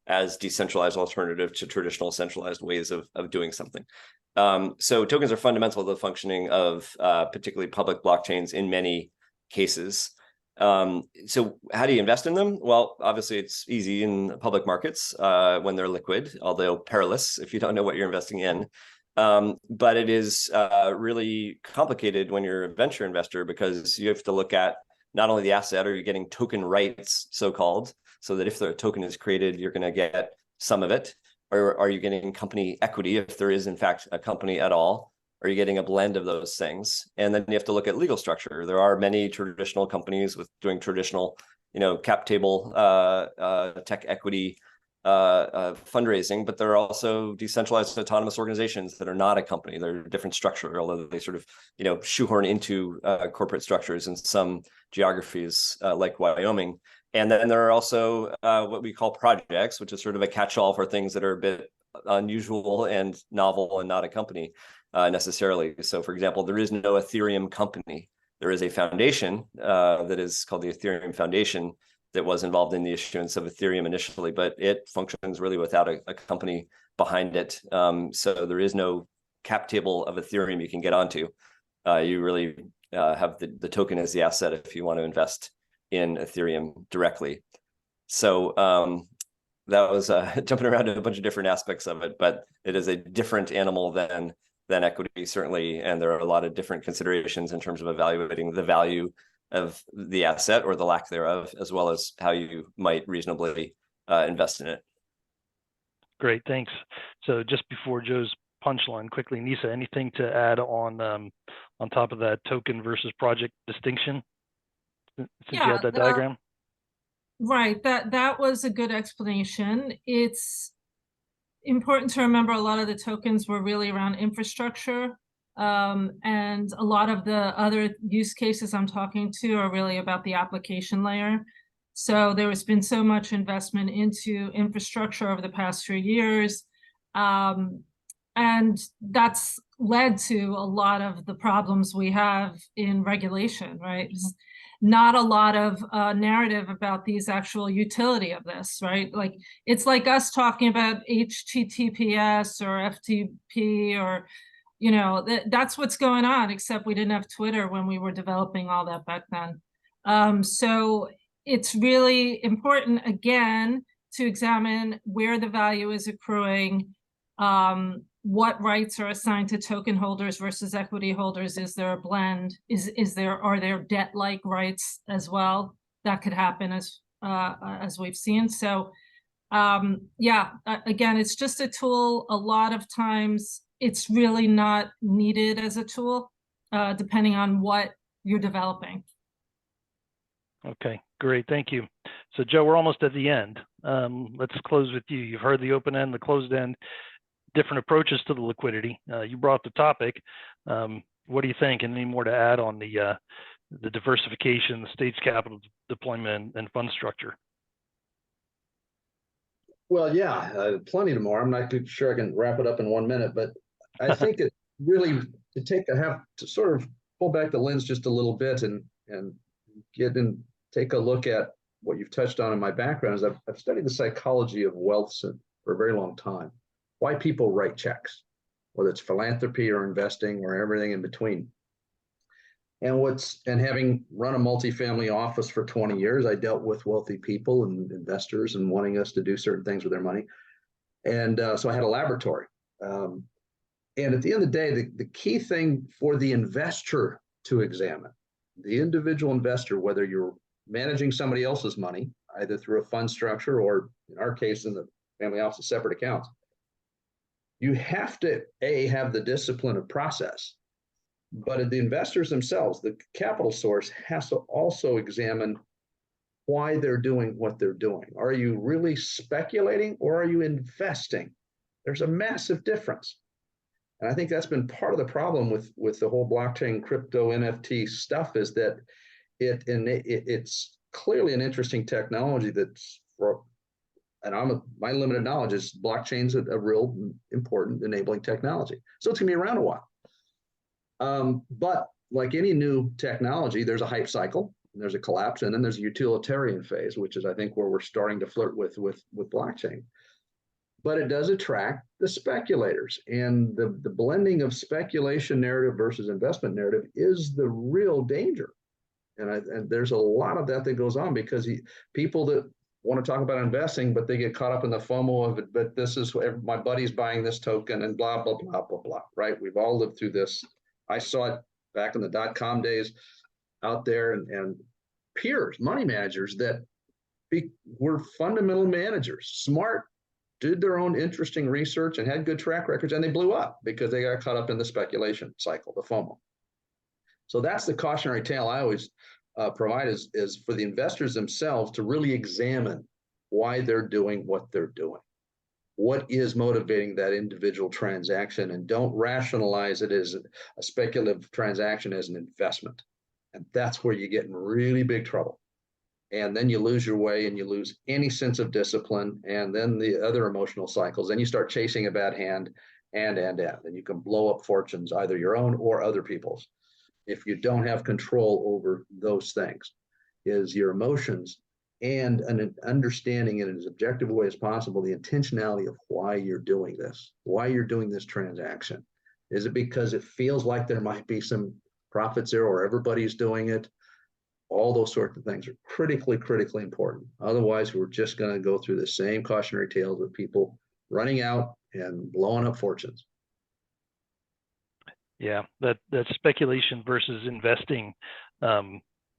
as decentralized alternative to traditional centralized ways of doing something. So tokens are fundamental to the functioning of particularly public blockchains in many cases. So how do you invest in them? Well, obviously it's easy in public markets when they're liquid, although perilous if you don't know what you're investing in. But it is really complicated when you're a venture investor, because you have to look at not only the asset, are you getting token rights, so-called, so that if the token is created, you're going to get some of it, or are you getting company equity if there is in fact a company at all? Are you getting a blend of those things? And then you have to look at legal structure. There are many traditional companies with doing traditional, cap table tech equity fundraising, but there are also decentralized autonomous organizations that are not a company. They're a different structure, although they sort of, shoehorn into corporate structures in some geographies like Wyoming. And then there are also what we call projects, which is sort of a catch-all for things that are a bit unusual and novel and not a company necessarily. So, for example, there is no Ethereum company. There is a foundation that is called the Ethereum Foundation that was involved in the issuance of Ethereum initially, but it functions really without a company behind it. So there is no cap table of Ethereum you can get onto. You really have the token as the asset if you want to invest in Ethereum directly. So that was jumping around to a bunch of different aspects of it, but it is a different animal than equity, certainly. And there are a lot of different considerations in terms of evaluating the value of the asset or the lack thereof, as well as how you might reasonably invest in it. Great, thanks. So just before Joe's punchline, quickly, Nisa, anything to add on top of that token versus project distinction? Since you had that diagram. Right, that was a good explanation. It's important to remember a lot of the tokens were really around infrastructure. And a lot of the other use cases I'm talking to are really about the application layer. So there has been so much investment into infrastructure over the past few years. And that's led to a lot of the problems we have in regulation, right? There's not a lot of narrative about these actual utility of this, right? Like, it's like us talking about HTTPS or FTP or, you know, that's what's going on, except we didn't have Twitter when we were developing all that back then. So it's really important, again, to examine where the value is accruing, what rights are assigned to token holders versus equity holders. Is there a blend? Are there debt-like rights as well? That could happen as we've seen. So yeah, again, it's just a tool. A lot of times it's really not needed as a tool, depending on what you're developing. Okay, great, thank you. So Joe, we're almost at the end. Let's close with you. You've heard the open end, the closed end, different approaches to the liquidity. You brought the topic. What do you think? And any more to add on the diversification, the stage capital deployment, and fund structure? Well, yeah, plenty more. I'm not too sure I can wrap it up in 1 minute, but I think it really have to sort of pull back the lens just a little bit and take a look at what you've touched on in my background. Is I've studied the psychology of wealth for a very long time. Why people write checks, whether it's philanthropy or investing or everything in between. And having run a multifamily office for 20 years, I dealt with wealthy people and investors and wanting us to do certain things with their money. And so I had a laboratory. And at the end of the day, the key thing for the investor to examine, the individual investor, whether you're managing somebody else's money, either through a fund structure or in our case, in the family office, separate accounts, you have to have the discipline of process. But the investors themselves, the capital source, has to also examine why they're doing what they're doing. Are you really speculating or are you investing? There's a massive difference. And I think that's been part of the problem with the whole blockchain, crypto, NFT stuff, is that it's clearly an interesting technology that's my limited knowledge is blockchain's a real important enabling technology. So it's gonna be around a while. But like any new technology, there's a hype cycle, and there's a collapse, and then there's a utilitarian phase, which is, I think, where we're starting to flirt with blockchain. But it does attract the speculators, and the blending of speculation narrative versus investment narrative is the real danger. And there's a lot of that goes on because people that want to talk about investing, but they get caught up in the FOMO of it. But this is my buddy's buying this token and blah, blah, blah, blah, blah, right? We've all lived through this. I saw it back in the .com days out there, and peers, money managers that were fundamental managers, smart, did their own interesting research and had good track records, and they blew up because they got caught up in the speculation cycle, the FOMO. So that's the cautionary tale I always provide is for the investors themselves to really examine why they're doing what they're doing. What is motivating that individual transaction, and don't rationalize it as a speculative transaction as an investment. And that's where you get in really big trouble. And then you lose your way and you lose any sense of discipline, and then the other emotional cycles. Then you start chasing a bad hand and you can blow up fortunes, either your own or other people's, if you don't have control over those things, is your emotions and an understanding in as objective a way as possible, the intentionality of why you're doing this transaction. Is it because it feels like there might be some profits there, or everybody's doing it? All those sorts of things are critically important. Otherwise, we're just going to go through the same cautionary tales of people running out and blowing up fortunes. Yeah, that speculation versus investing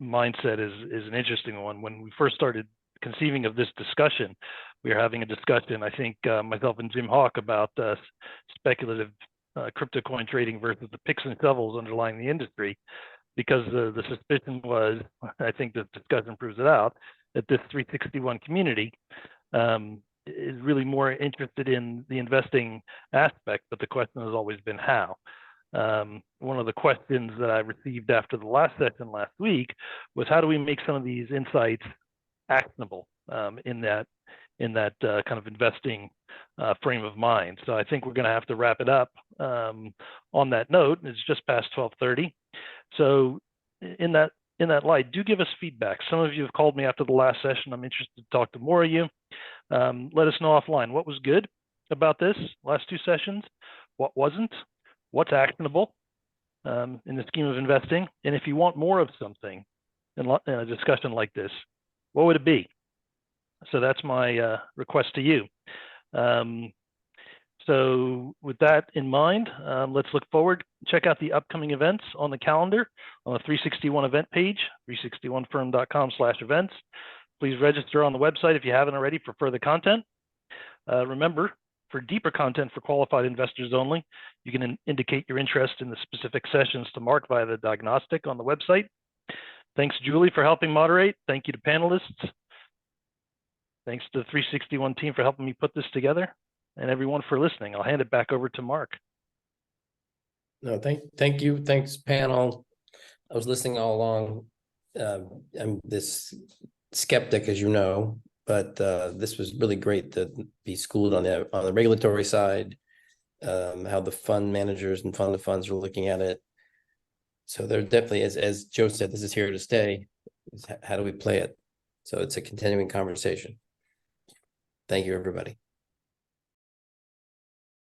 mindset is an interesting one. When we first started conceiving of this discussion, we were having a discussion, I think myself and Jim Hawk, about speculative crypto coin trading versus the picks and shovels underlying the industry, because the suspicion was, I think the discussion proves it out, that this 361 community is really more interested in the investing aspect, but the question has always been how. One of the questions that I received after the last session last week was, how do we make some of these insights actionable in that kind of investing frame of mind. So I think we're going to have to wrap it up on that note. It's just past 12:30. So in that light, do give us feedback. Some of you have called me after the last session. I'm interested to talk to more of you. Let us know offline what was good about this last two sessions, what wasn't, what's actionable in the scheme of investing, and if you want more of something in a discussion like this, what would it be? So that's my request to you. So with that in mind, let's look forward. Check out the upcoming events on the calendar on the 361 event page, 361firm.com/events. Please register on the website if you haven't already for further content. Remember, for deeper content for qualified investors only, you can indicate your interest in the specific sessions to mark via the diagnostic on the website. Thanks, Julie, for helping moderate. Thank you to panelists. Thanks to the 361 team for helping me put this together, and everyone for listening. I'll hand it back over to Mark. No, thank you. Thanks, panel. I was listening all along. I'm this skeptic, as you know, but this was really great to be schooled on the regulatory side, how the fund managers and fund of funds are looking at it. So they're definitely, as Joe said, this is here to stay. How do we play it? So it's a continuing conversation. Thank you, everybody.